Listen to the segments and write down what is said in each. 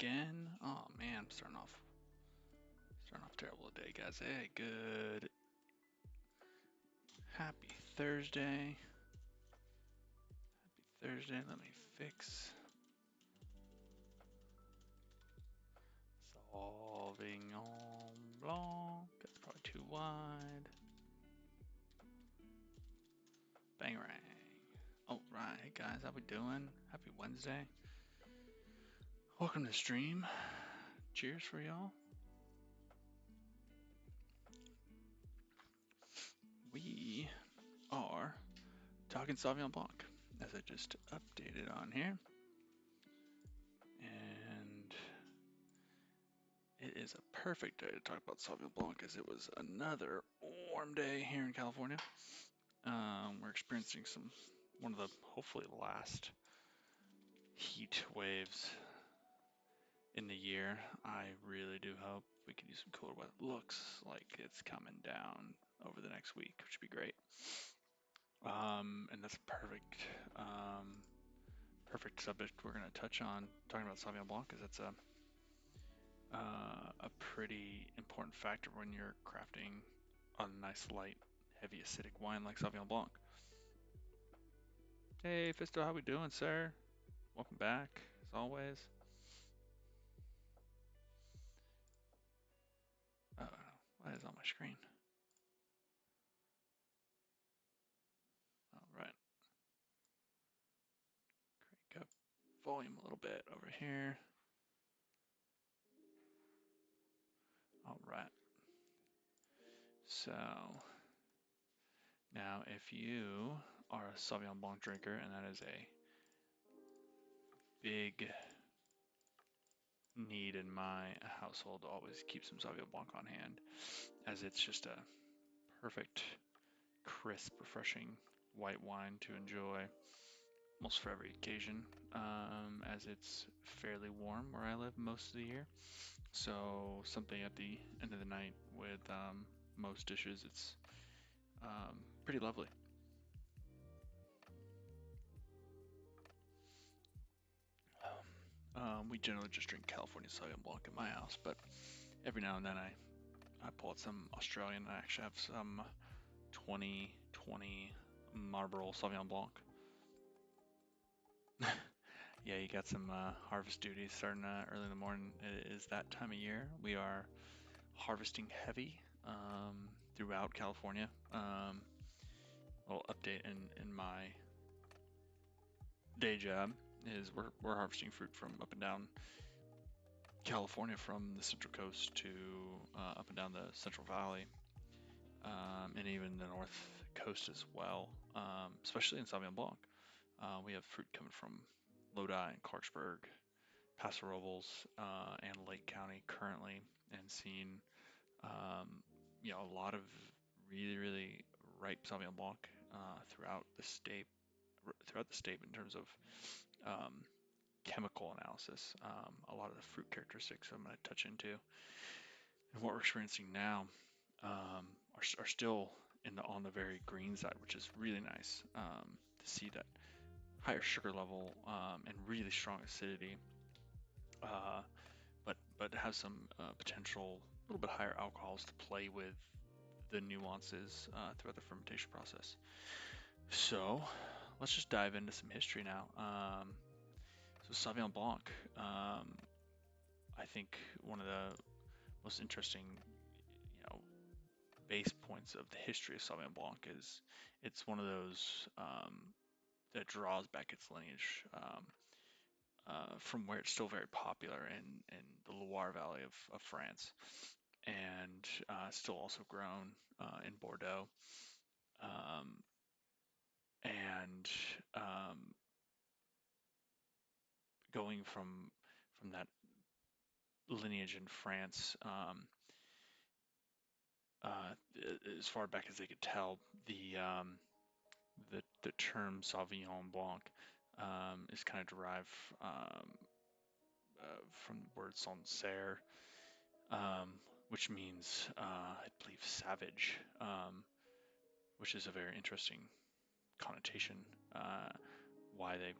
again. Oh man, I'm starting off terrible today, guys. Hey, good. Happy Thursday. Let me fix Sauvignon Blanc. That's probably too wide. Bang rang. All right, hey guys, how we doing? Happy Wednesday. Welcome to stream. Cheers for y'all. We are talking Sauvignon Blanc, as I just updated on here. And it is a perfect day to talk about Sauvignon Blanc as it was another warm day here in California. We're experiencing one of the hopefully last heat waves in the year. I really do hope we can use some cooler weather. Looks like it's coming down over the next week, which would be great. And that's perfect. Perfect subject we're going to touch on talking about Sauvignon Blanc, because it's a pretty important factor when you're crafting a nice light, heavy acidic wine like Sauvignon Blanc. Hey Fisto, how we doing, sir? Welcome back, as always. Oh, what is on my screen? All right. Crank up volume a little bit over here. All right. So now, if you are a Sauvignon Blanc drinker, and that is a big need in my household to always keep some Sauvignon Blanc on hand, as it's just a perfect, crisp, refreshing white wine to enjoy almost for every occasion, as it's fairly warm where I live most of the year. So something at the end of the night with most dishes, it's pretty lovely. We generally just drink California Sauvignon Blanc in my house, but every now and then I pull out some Australian. I actually have some 2020 Marlborough Sauvignon Blanc. Yeah, you got some harvest duties starting early in the morning. It is that time of year. We are harvesting heavy throughout California. Little update in my day job is we're harvesting fruit from up and down California, from the Central Coast to up and down the Central Valley, and even the North Coast as well, especially in Sauvignon Blanc. We have fruit coming from Lodi and Clarksburg, Paso Robles, and Lake County currently, and seeing a lot of really ripe Sauvignon Blanc throughout the state in terms of chemical analysis. A lot of the fruit characteristics I'm going to touch into, and what we're experiencing now are still on the very green side, which is really nice to see that higher sugar level and really strong acidity, but has some potential a little bit higher alcohols to play with the nuances throughout the fermentation process. So let's just dive into some history now. So Sauvignon Blanc, I think one of the most interesting, base points of the history of Sauvignon Blanc is it's one of those that draws back its lineage from where it's still very popular in the Loire Valley of France, and still also grown in Bordeaux. And going from that lineage in France, as far back as they could tell, the term Sauvignon Blanc is kind of derived from the word Sancerre, which means, I believe, savage, which is a very interesting connotation, why they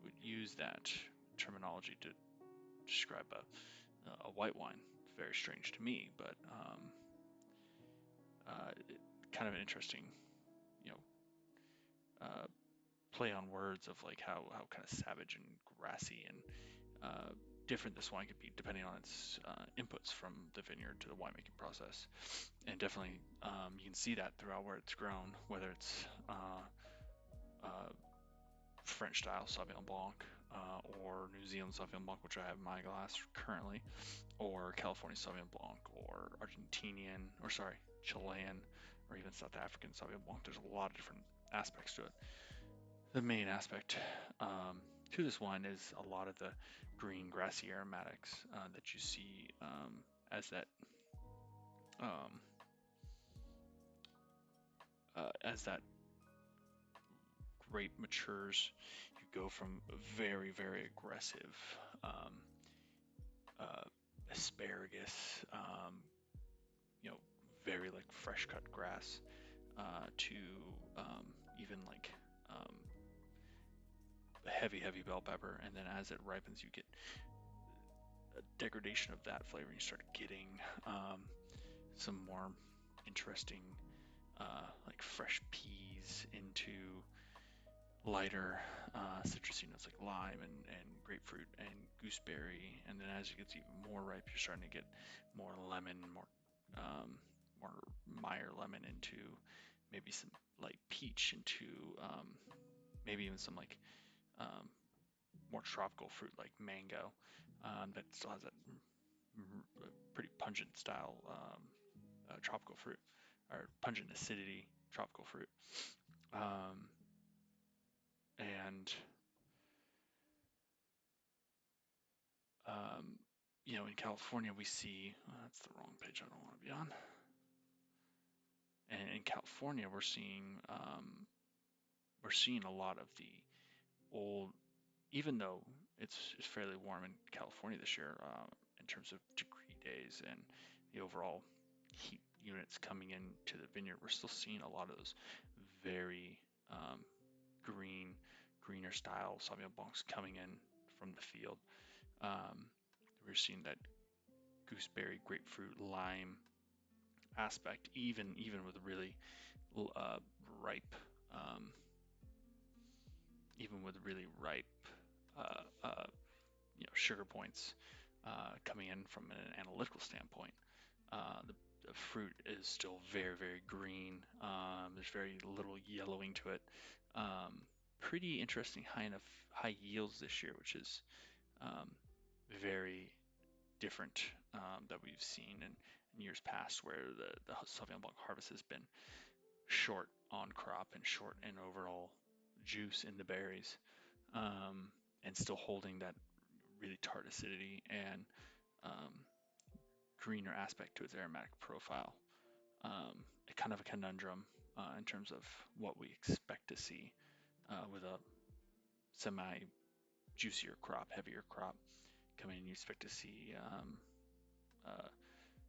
would use that terminology to describe a white wine. It's very strange to me, but kind of an interesting, you know, play on words of like how kind of savage and grassy and different this wine could be depending on its inputs from the vineyard to the winemaking process. And definitely you can see that throughout where it's grown, whether it's French style Sauvignon Blanc or New Zealand Sauvignon Blanc, which I have in my glass currently, or California Sauvignon Blanc, or Argentinian, or sorry, Chilean, or even South African Sauvignon Blanc. There's a lot of different aspects to it. The main aspect to this wine is a lot of the green grassy aromatics that you see um, as that grape matures. You go from very aggressive um, uh, asparagus, you know, very like fresh cut grass, to even like um, heavy bell pepper, and then as it ripens, you get a degradation of that flavor. You start getting some more interesting, like fresh peas into lighter citrusy notes like lime and grapefruit and gooseberry, and then as it gets even more ripe, you're starting to get more lemon, more Meyer lemon into maybe some like peach into maybe even some like um, more tropical fruit like mango that still has that pretty pungent style tropical fruit or pungent acidity tropical fruit. Um, and you know, in California we see that's the wrong page I don't want to be on. And in California we're seeing a lot of the old, even though it's fairly warm in California this year in terms of degree days and the overall heat units coming into the vineyard, we're still seeing a lot of those very greener style Sauvignon Blancs coming in from the field. We're seeing that gooseberry, grapefruit, lime aspect, even with really ripe, um, even with really ripe, uh, uh, you know, sugar points coming in from an analytical standpoint. The fruit is still very green. There's very little yellowing to it. Pretty interesting high yields this year, which is very different that we've seen in years past, where the Sauvignon Blanc harvest has been short on crop and short in overall juice in the berries, and still holding that really tart acidity and um, greener aspect to its aromatic profile. A kind of a conundrum in terms of what we expect to see with a semi juicier crop, heavier crop coming in. You expect to see uh,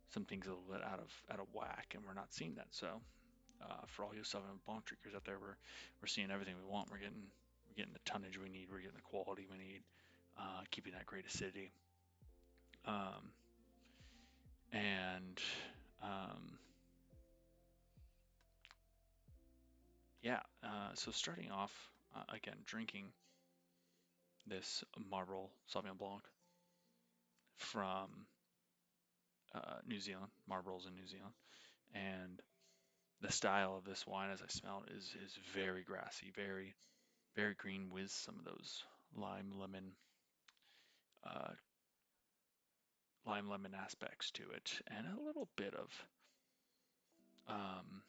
some things a little bit out of whack, and we're not seeing that. So for all you Sauvignon Blanc drinkers out there, we're seeing everything we want. We're getting the tonnage we need. We're getting the quality we need. Keeping that great acidity. And yeah, so starting off again, drinking this Marlborough Sauvignon Blanc from New Zealand, Marlborough's in New Zealand, and the style of this wine, as I smell it, is very grassy, very green, with some of those uh, lime lemon aspects to it, and a little bit of um,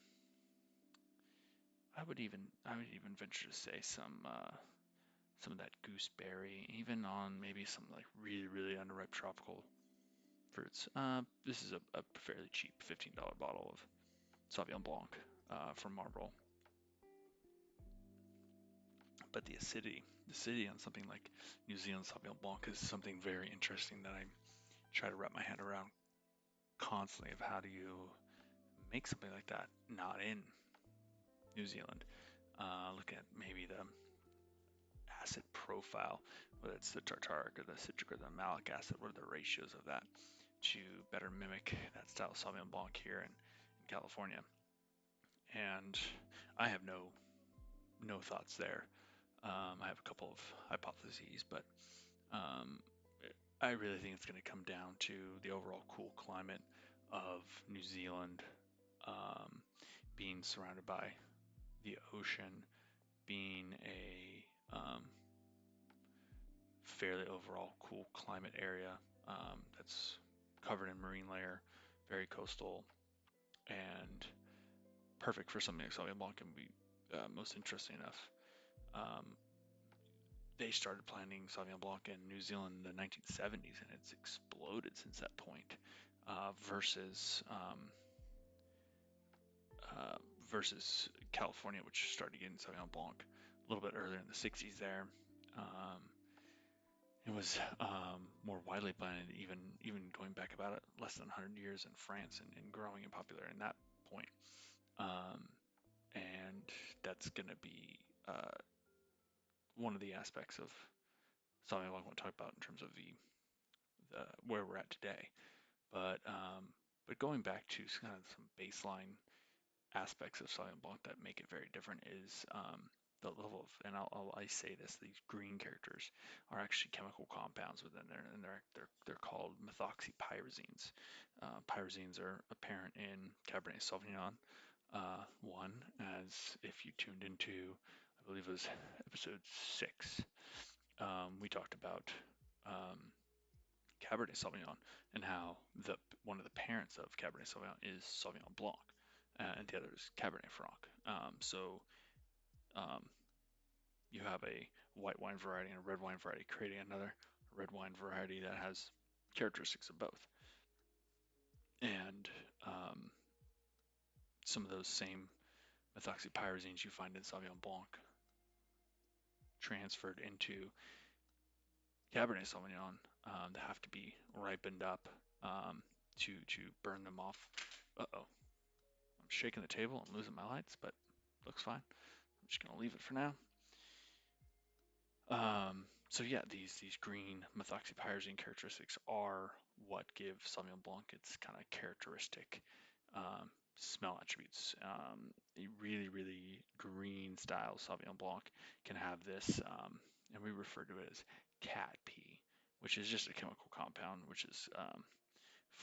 I would even venture to say some of that gooseberry, even on maybe some like really underripe tropical fruits. This is a fairly cheap $15 bottle of Sauvignon Blanc from Marlborough. But the acidity on something like New Zealand Sauvignon Blanc is something very interesting that I try to wrap my head around constantly, of how do you make something like that not in New Zealand. Look at maybe the acid profile, whether it's the tartaric or the citric or the malic acid, what are the ratios of that to better mimic that style of Sauvignon Blanc here in California. And I have no thoughts there. I have a couple of hypotheses, but um, I really think it's going to come down to the overall cool climate of New Zealand, um, being surrounded by the ocean, being a fairly overall cool climate area that's covered in marine layer, very coastal, and perfect for something like Sauvignon Blanc. And be most interesting enough, um, they started planting Sauvignon Blanc in New Zealand in the 1970s, and it's exploded since that point. Versus uh, versus California, which started getting Sauvignon Blanc a little bit earlier in the 60s there. Um, it was more widely planted, even going back about less than 100 years in France, and growing in popularity in that point. Um, and that's going to be one of the aspects of something I want to talk about in terms of the where we're at today. But going back to kind of some baseline aspects of Sauvignon Blanc that make it very different is the level of, and I say this, these green characters are actually chemical compounds within there, and they're called methoxypyrazines. Pyrazines are apparent in Cabernet Sauvignon. One, as if you tuned into, I believe it was episode 6, we talked about um, Cabernet Sauvignon and how the one of the parents of Cabernet Sauvignon is Sauvignon Blanc, and the other is Cabernet Franc. Um, you have a white wine variety and a red wine variety creating another red wine variety that has characteristics of both. And some of those same methoxypyrazines you find in Sauvignon Blanc transferred into Cabernet Sauvignon that have to be ripened up to burn them off. Uh-oh, I'm shaking the table and losing my lights, but looks fine. I'm just gonna leave it for now. So yeah, these green methoxypyrazine characteristics are what give Sauvignon Blanc its kind of characteristic smell attributes. A really green style Sauvignon Blanc can have this, and we refer to it as cat pee, which is just a chemical compound, which is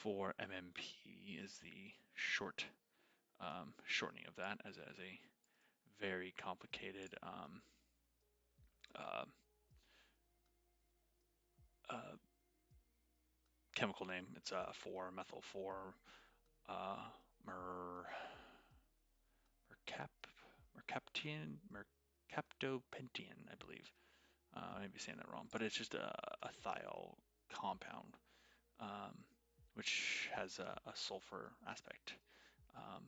4-MMP is the shortening of that as a very complicated uh, uh, chemical name. It's 4-methyl 4 uh, mer mercap mercaptopentane, I believe. I may be saying that wrong, but it's just a thiol compound, um, which has a sulfur aspect um,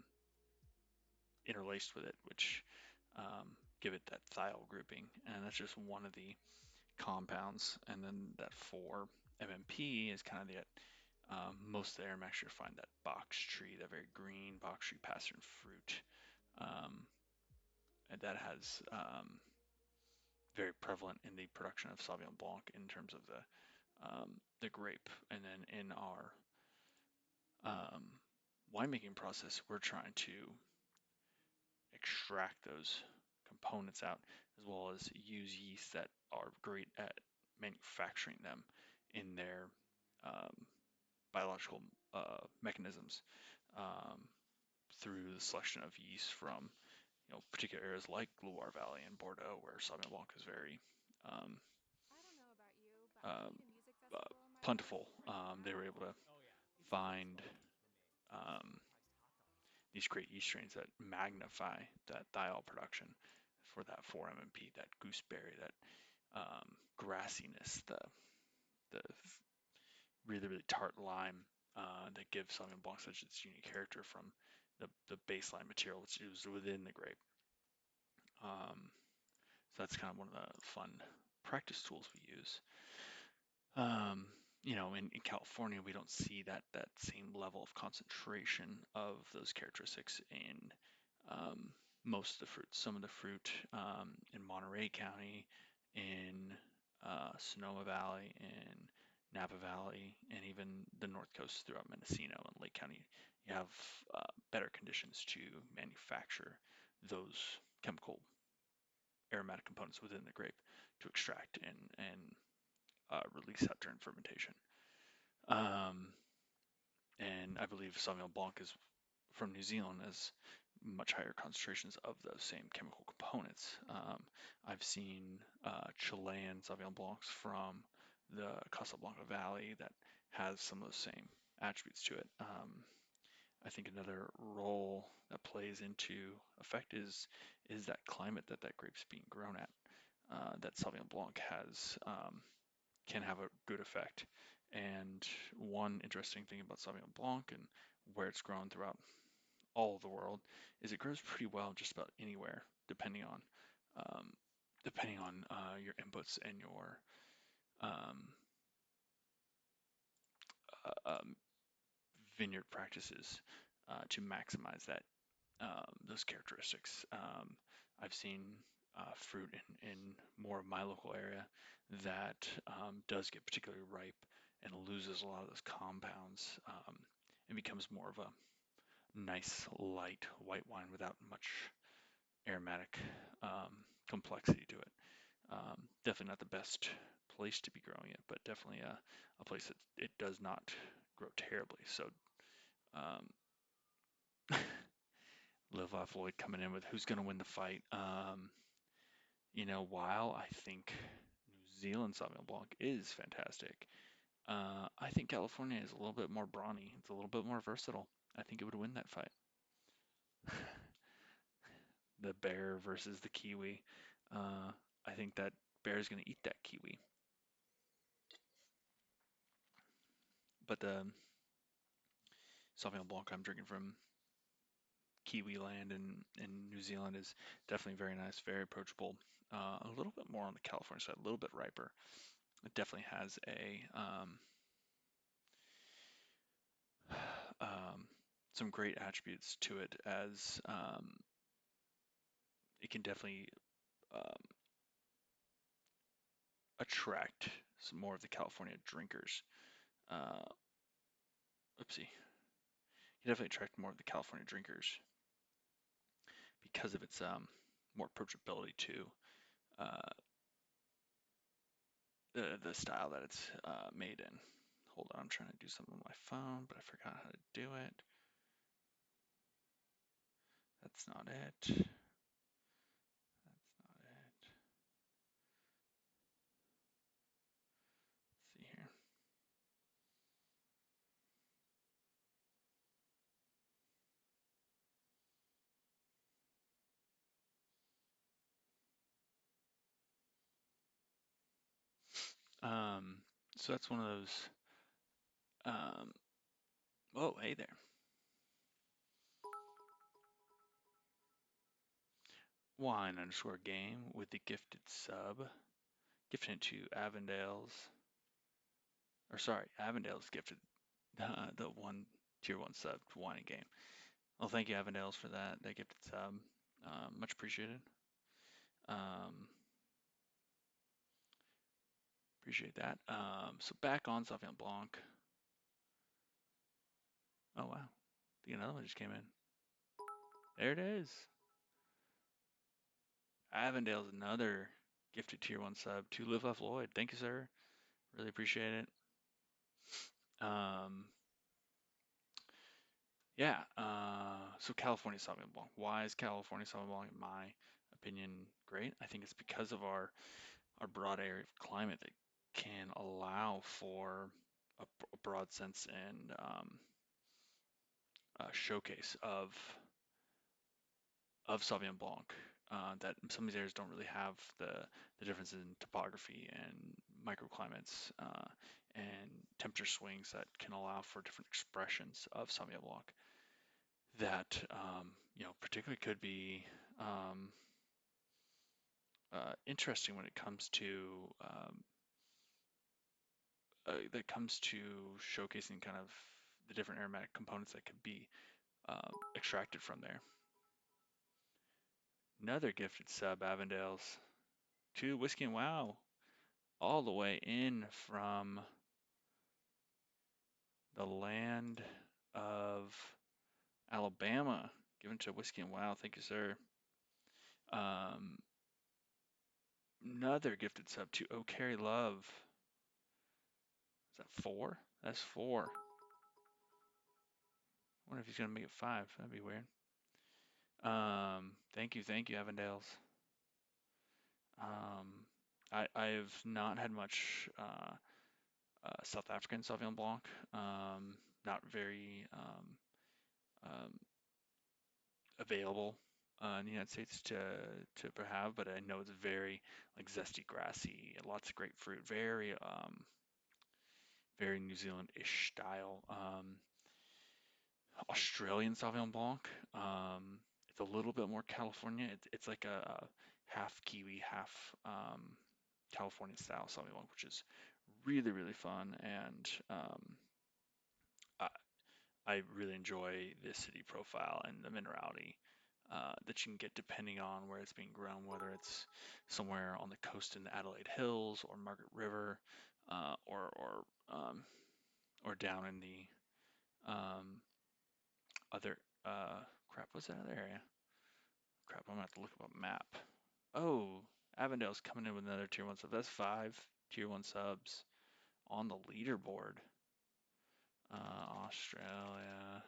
interlaced with it, which give it that thiol grouping, and that's just one of the compounds. And then that 4-MMP is kind of the most of the aromatic, you'll find that box tree, that very green box tree pattern fruit, and that has very prevalent in the production of Sauvignon Blanc in terms of the grape. And then in our um, winemaking process, we're trying to extract those components out, as well as use yeast that are great at manufacturing them in their um, biological mechanisms um, through the selection of yeast from particular areas like Loire Valley and Bordeaux, where Sauvignon Blanc is very um, um, plentiful. They were able to find um, these great yeast strains that magnify that thiol production for that 4-MMP, that gooseberry, that grassiness, the really tart lime that gives Sauvignon Blanc such its unique character from the baseline material that's used within the grape. So that's kind of one of the fun practice tools we use. In California, we don't see that same level of concentration of those characteristics in most of the fruits. Some of the fruit in Monterey County in Sonoma Valley, in Napa Valley, and even the North Coast throughout Mendocino and Lake County, you have better conditions to manufacture those chemical aromatic components within the grape to extract and release out during fermentation. Um, and I believe Sauvignon Blanc is from New Zealand has much higher concentrations of those same chemical components. I've seen Chilean Sauvignon Blancs from the Casablanca Valley that has some of those same attributes to it. I think another role that plays into effect is that climate that that grape's being grown at. That Sauvignon Blanc has can have a good effect. And one interesting thing about Sauvignon Blanc and where it's grown throughout all of the world is it grows pretty well just about anywhere, um, depending on your inputs and your um, um, vineyard practices to maximize those characteristics. I've seen fruit in more of my local area that does get particularly ripe and loses a lot of those compounds and becomes more of a nice light white wine without much aromatic complexity to it. Definitely not the best place to be growing it, but definitely a place that it does not grow terribly. So Live Off Lloyd coming in with who's going to win the fight. While I think New Zealand Sauvignon Blanc is fantastic, I think California is a little bit more brawny. It's a little bit more versatile. I think it would win that fight. The bear versus the kiwi. I think that bear is going to eat that kiwi. But the Sauvignon Blanc I'm drinking from Kiwi land in New Zealand is definitely very nice, very approachable. A little bit more on the California side, a little bit riper. It definitely has um, some great attributes to it, as it can definitely um, attract some more of the California drinkers. Uh, Oopsie, can definitely attract more of the California drinkers because of its more approachability to uh, the style that it's made in. Hold on, I'm trying to do something on my phone, but I forgot how to do it. That's not it. That's not it. Let's see here. Um, so that's one of those. Um, oh, hey there. Wine underscore game with the gifted sub. Gifting it to Avondale's. Or sorry, Avondale's gifted the one tier one sub to Wine and Game. Well, thank you, Avondale's, for that gifted sub. Much appreciated. Um, Appreciate that. So back on Sauvignon Blanc. Oh wow, I think another one just came in. There it is. Avondale's another gifted tier one sub to Live Off Lloyd. Thank you, sir. Really appreciate it. Um, yeah. So California Sauvignon Blanc. Why is California Sauvignon Blanc, in my opinion, great? I think it's because of our broad area of climate that can allow for a broad sense and showcase of Sauvignon Blanc that some of these areas don't really have the difference in topography and microclimates and temperature swings that can allow for different expressions of Sauvignon Blanc that particularly could be interesting when it comes to showcasing kind of the different aromatic components that could be extracted from there. Another gifted sub, Avondale's. to Whiskey and Wow, all the way in from the land of Alabama, given to Whiskey and Wow. Thank you, sir. Um, Another gifted sub to Oh Carry Love. Is that 4? That's 4. Wonder if he's gonna make it 5. That'd be weird. Thank you, Avondales. I've not had much South African Sauvignon Blanc. Not very um, available in the United States to have, but I know it's very like zesty, grassy, lots of grapefruit, very New Zealand-ish style. Australian Sauvignon Blanc. It's a little bit more California. It's like a half Kiwi, half California style Sauvignon Blanc, which is really, really fun. And I, I really enjoy the acidity profile and the minerality that you can get depending on where it's being grown, whether it's somewhere on the coast in the Adelaide Hills or Margaret River, uh, or or um, or down in the other crap. What's that other area? Crap, I'm gonna have to look up a map. Oh, Avondale's coming in with another tier one sub. That's 5 tier one subs on the leaderboard. Australia.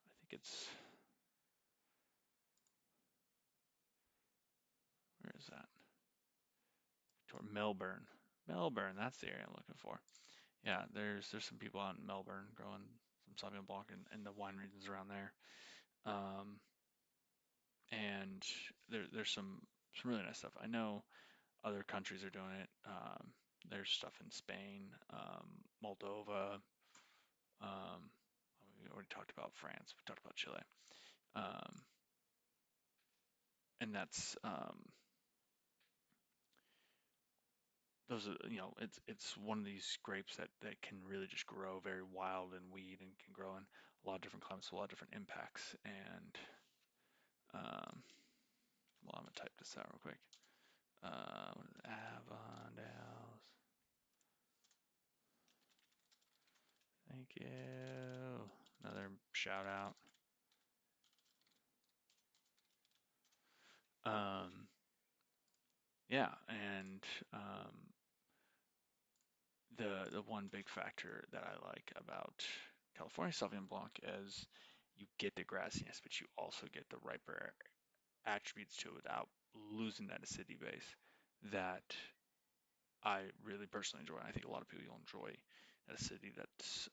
I think it's, where is that? Toward Melbourne. Melbourne, that's the area I'm looking for. Yeah, there's some people out in Melbourne growing some Sauvignon Blanc in the wine regions around there. Um, and there's some really nice stuff. I know other countries are doing it. There's stuff in Spain, Moldova. Um, we already talked about France. We talked about Chile. Um, and that's those are, it's one of these grapes that can really just grow very wild and weed and can grow in a lot of different climates, a lot of different impacts. And um, well, I'm gonna type this out real quick. What is it? Avondales. Thank you. Another shout out. Um, yeah, and the one big factor that I like about California Sauvignon Blanc is you get the grassiness, but you also get the riper attributes to it without losing that acidity base that I really personally enjoy. And I think a lot of people will enjoy that acidity that's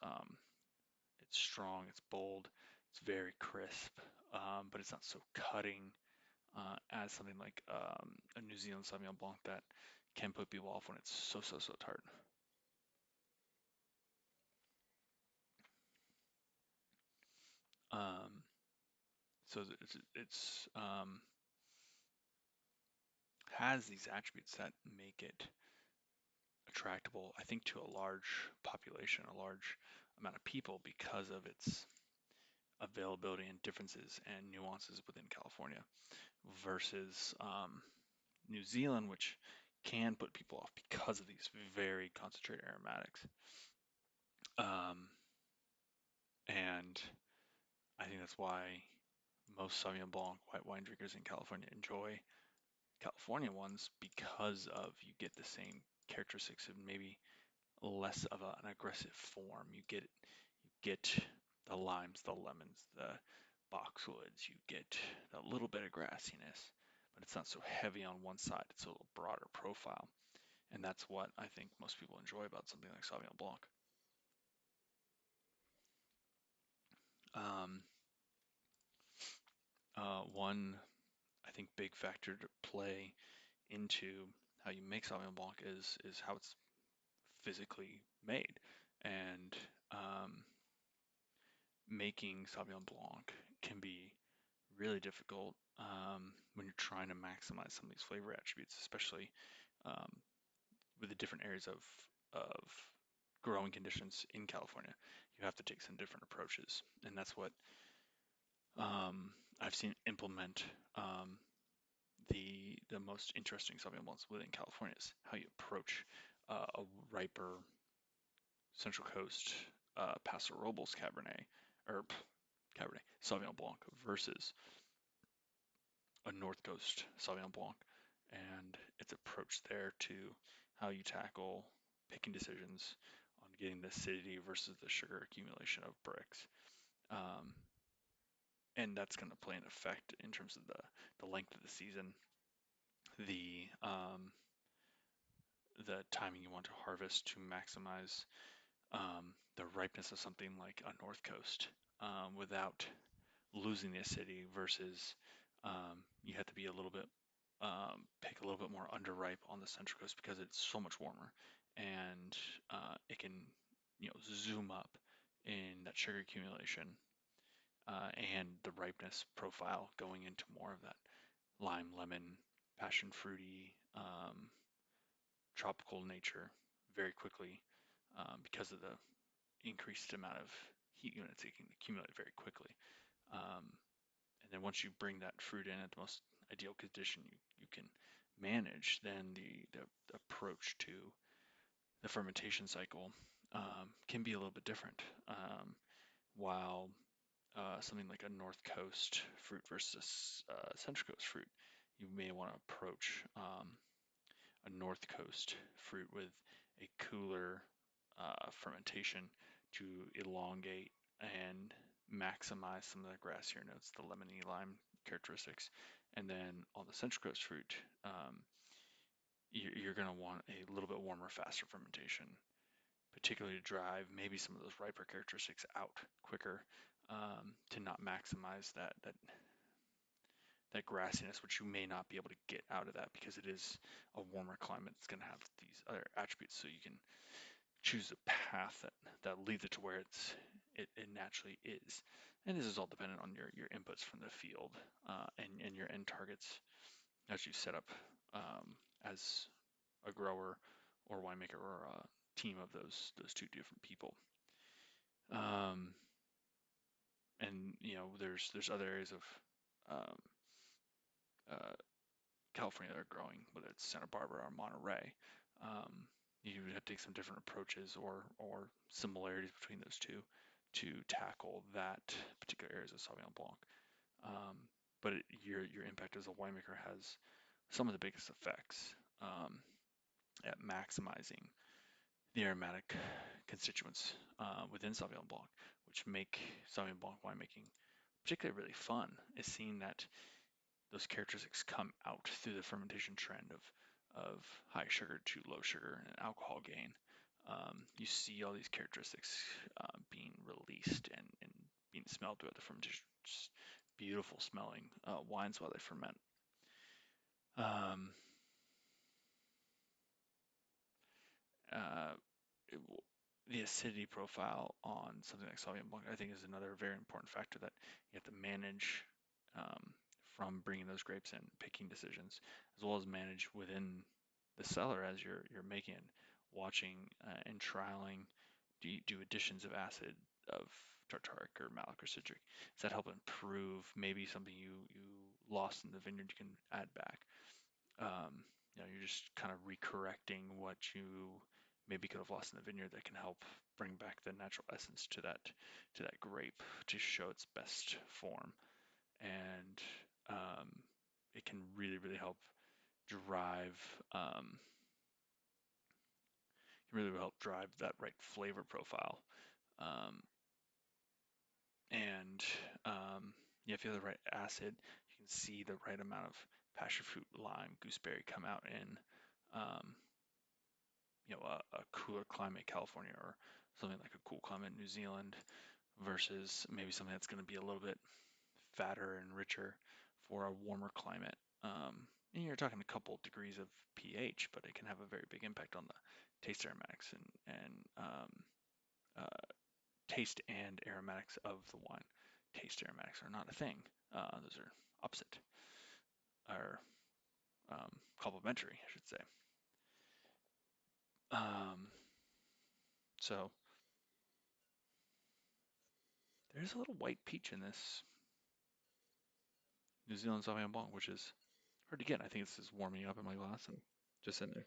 it's strong, it's bold, it's very crisp, but it's not so cutting as something like a New Zealand Sauvignon Blanc that can put people off when it's so tart. Um, so it's has these attributes that make it attractable, I think, to a large population, a large amount of people because of its availability and differences and nuances within California versus New Zealand, which can put people off because of these very concentrated aromatics. Um, and I think that's why most Sauvignon Blanc white wine drinkers in California enjoy California ones because of you get the same characteristics of maybe less of an aggressive form. You get the limes, the lemons, the boxwoods. You get a little bit of grassiness, but it's not so heavy on one side. It's a little broader profile, and that's what I think most people enjoy about something like Sauvignon Blanc. Um, One, I think, big factor to play into how you make Sauvignon Blanc is how it's physically made, and making Sauvignon Blanc can be really difficult when you're trying to maximize some of these flavor attributes, especially um, with the different areas of growing conditions in California. You have to take some different approaches, and that's what I've seen implement the the most interesting Sauvignon Blancs within California is how you approach a riper Central Coast Paso Robles Cabernet or Cabernet Sauvignon Blanc versus a North Coast Sauvignon Blanc, and its approach there to how you tackle picking decisions on getting the acidity versus the sugar accumulation of bricks. Um, and that's going to play an effect in terms of the length of the season, the the timing you want to harvest to maximize the ripeness of something like a North Coast without losing the acidity versus you have to be a little bit pick a little bit more underripe on the Central Coast because it's so much warmer and it can zoom up in that sugar accumulation and the ripeness profile going into more of that lime, lemon, passion fruity, tropical nature very quickly because of the increased amount of heat units it can accumulate very quickly. And then once you bring that fruit in at the most ideal condition you can manage, then the approach to the fermentation cycle can be a little bit different. While something like a North Coast fruit versus Central Coast fruit, you may want to approach a North Coast fruit with a cooler fermentation to elongate and maximize some of the grassier notes, the lemony lime characteristics. And then on the Central Coast fruit, you're going to want a little bit warmer, faster fermentation, particularly to drive maybe some of those riper characteristics out quicker to not maximize that grassiness, which you may not be able to get out of that because it is a warmer climate. It's going to have these other attributes, so you can choose a path that leads it to where it naturally is. And this is all dependent on your inputs from the field and your end targets as you set up as a grower or winemaker or a team of those two different people. And there's other areas of California that are growing, whether it's Santa Barbara or Monterey. You would have to take some different approaches or similarities between those two to tackle that particular areas of Sauvignon Blanc. But your impact as a winemaker has some of the biggest effects at maximizing the aromatic constituents within Sauvignon Blanc, which make Sauvignon Blanc winemaking particularly really fun, is seeing that those characteristics come out through the fermentation trend of high sugar to low sugar and alcohol gain. You see all these characteristics being released and being smelled throughout the fermentation. Just beautiful smelling wines while they ferment. Um, uh, the acidity profile on something like Sauvignon Blanc, I think, is another very important factor that you have to manage from bringing those grapes in, picking decisions, as well as manage within the cellar as you're making it, watching and trialing. Do additions of acid, of tartaric or malic or citric? Does that help improve maybe something you lost in the vineyard? You can add back. You're just kind of recorrecting what you maybe could have lost in the vineyard that can help bring back the natural essence to that grape to show its best form. And it can really help drive that right flavor profile. And if you have the right acid, you can see the right amount of passion fruit, lime, gooseberry come out in a cooler climate, California, or something like a cool climate, New Zealand, versus maybe something that's going to be a little bit fatter and richer for a warmer climate. And you're talking a couple degrees of pH, but it can have a very big impact on the taste aromatics and taste and aromatics of the wine. Taste aromatics are not a thing. Those are opposite, or complementary, I should say. So there's a little white peach in this New Zealand Sauvignon Blanc, which is hard to get. I think it's just warming up in my glass and just sitting there.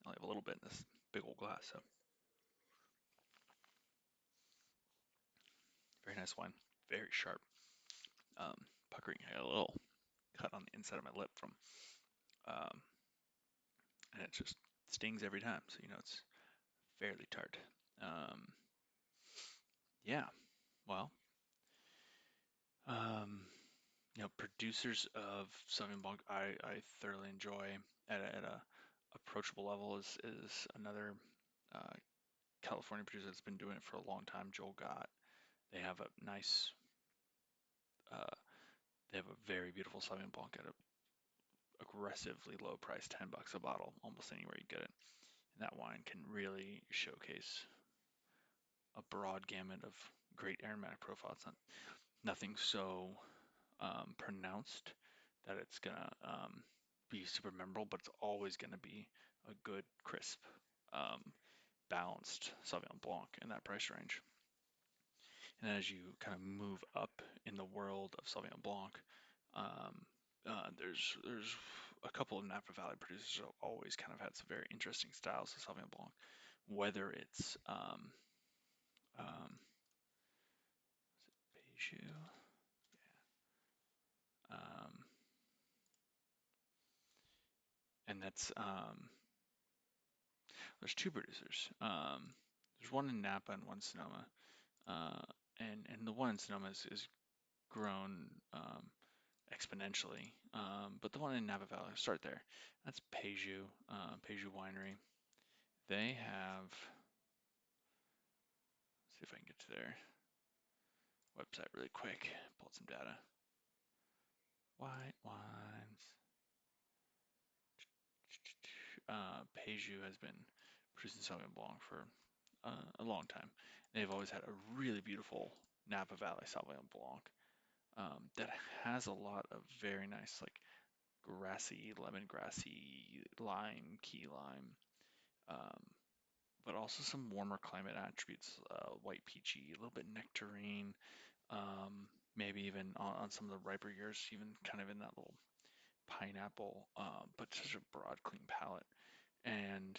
I only have a little bit in this big old glass, so very nice wine. Very sharp. Um, Puckering. I got a little cut on the inside of my lip from, um, and it just stings every time. So it's fairly tart. Um, yeah. Well, um, producers of Sauvignon Blanc, I thoroughly enjoy at a approachable level is another uh, California producer that's been doing it for a long time, Joel Gott. They have a nice, uh, they have a very beautiful Sauvignon Blanc at a aggressively low price, $10 a bottle, almost anywhere you get it. And that wine can really showcase a broad gamut of great aromatic profiles. Nothing so pronounced that it's gonna be super memorable, but it's always gonna be a good, crisp, um, balanced Sauvignon Blanc in that price range. And as you kind of move up in the world of Sauvignon Blanc, there's a couple of Napa Valley producers that have always kind of had some very interesting styles of Sauvignon Blanc, whether it's um, Pejo, um, and that's there's two producers. There's one in Napa and one Sonoma, uh, and the one in Sonoma is grown exponentially. But the one in Napa Valley, start there. That's Pejo, Pejo Winery. They have, let's see if I can get to their website really quick. Pull some data. White wines. Pejo has been producing Sauvignon Blanc for a long time. They've always had a really beautiful Napa Valley Sauvignon Blanc that has a lot of very nice, like grassy, lemongrassy, lime, key lime, um, but also some warmer climate attributes, white peachy, a little bit nectarine, maybe even on some of the riper years, even kind of in that little pineapple, but such a broad, clean palate. And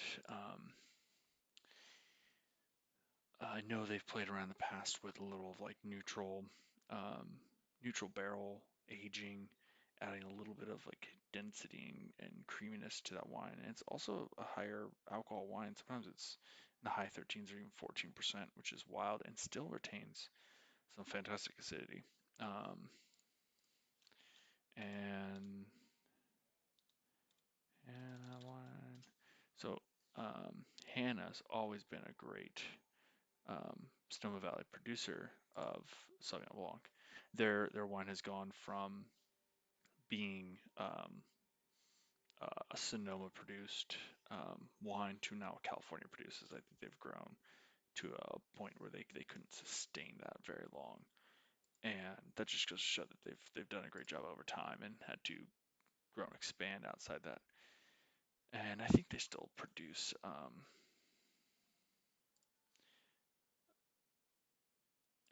I know they've played around in the past with a little of like um, neutral barrel aging, adding a little bit of like density and creaminess to that wine. And it's also a higher alcohol wine. Sometimes it's in the high 13s or even 14%, which is wild and still retains some fantastic acidity. Um, and Hannah wine. So Hannah's always been a great Sonoma Valley producer of Sauvignon Blanc. Their wine has gone from being a Sonoma produced wine to now California produces. I think they've grown to a point where they couldn't sustain that very long, and that just goes to show that they've done a great job over time and had to grow and expand outside that. And I think they still produce.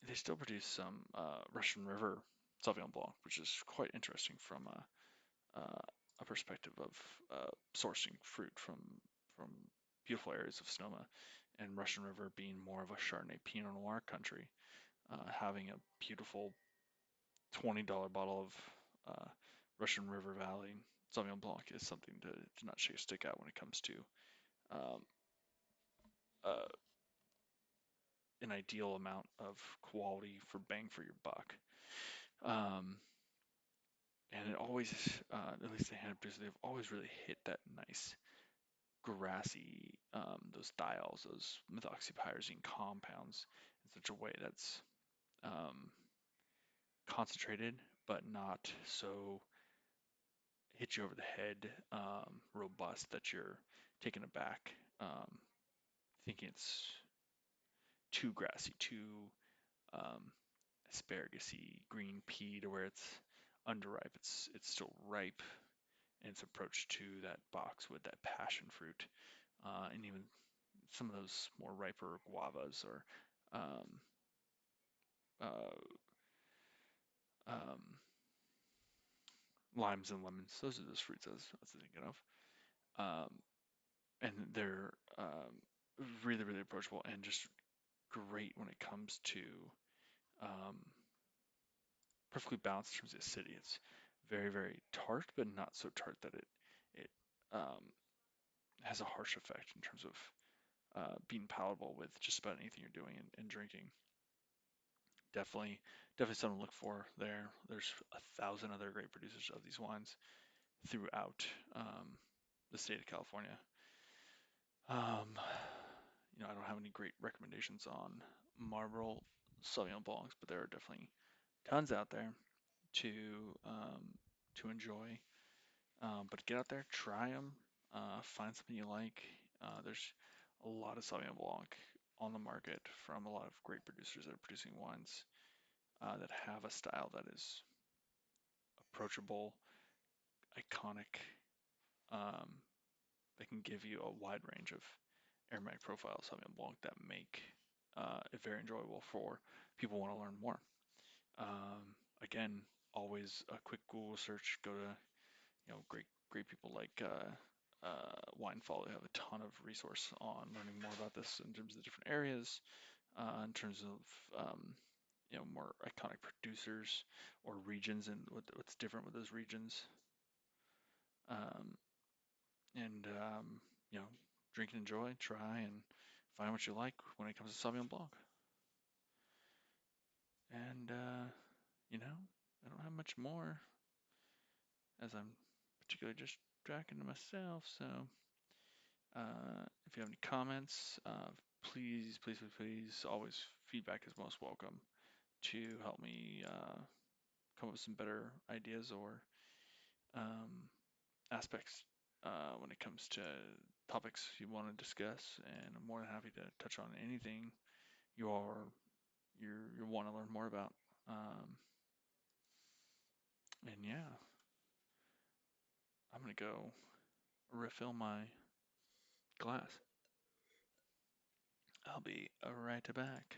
They still produce some Russian River Sauvignon Blanc, which is quite interesting from a perspective of sourcing fruit from beautiful areas of Sonoma, and Russian River being more of a Chardonnay Pinot Noir country, having a beautiful $20 bottle of Russian River Valley Sauvignon Blanc is something to not shake a stick at when it comes to um, uh, an ideal amount of quality for bang for your buck. Um, and it always, at least the hand producers, they've always really hit that nice grassy, those diols, those methoxypyrazine compounds in such a way that's um, concentrated, but not so hit you over the head, robust that you're taken aback, thinking it's too grassy, too um, asparagus-y, green pea to where it's underripe. It's still ripe in its approach to that boxwood, that passion fruit, and even some of those more riper guavas or um, uh, um, limes and lemons. Those are those fruits I was thinking of. Um, and they're really, really approachable and just great when it comes to um, perfectly balanced in terms of acidity. It's very, very tart, but not so tart that it um, has a harsh effect in terms of being palatable with just about anything you're doing and drinking. Definitely, definitely something to look for there. There's 1,000 other great producers of these wines throughout the state of California. Um, I don't have any great recommendations on Marlborough Sauvignon Blancs, but there are definitely tons out there to um, to enjoy. But get out there, try them, find something you like. There's a lot of Sauvignon Blanc on the market from a lot of great producers that are producing wines that have a style that is approachable, iconic. Um, they can give you a wide range of aromatic profiles Sauvignon Blanc that make it very enjoyable for people who want to learn more. Again, always a quick Google search. Go to great people like Wine Follow. They have a ton of resource on learning more about this in terms of the different areas, in terms of more iconic producers or regions and what's different with those regions. Um, and drink and enjoy, try and find what you like when it comes to Sauvignon Blanc. And I don't have much more as I'm particularly just tracking to myself. So if you have any comments, please, please, please, please, always feedback is most welcome to help me come up with some better ideas or um, aspects when it comes to topics you want to discuss. And I'm more than happy to touch on anything you want to learn more about. And yeah, I'm gonna go refill my glass. I'll be right back.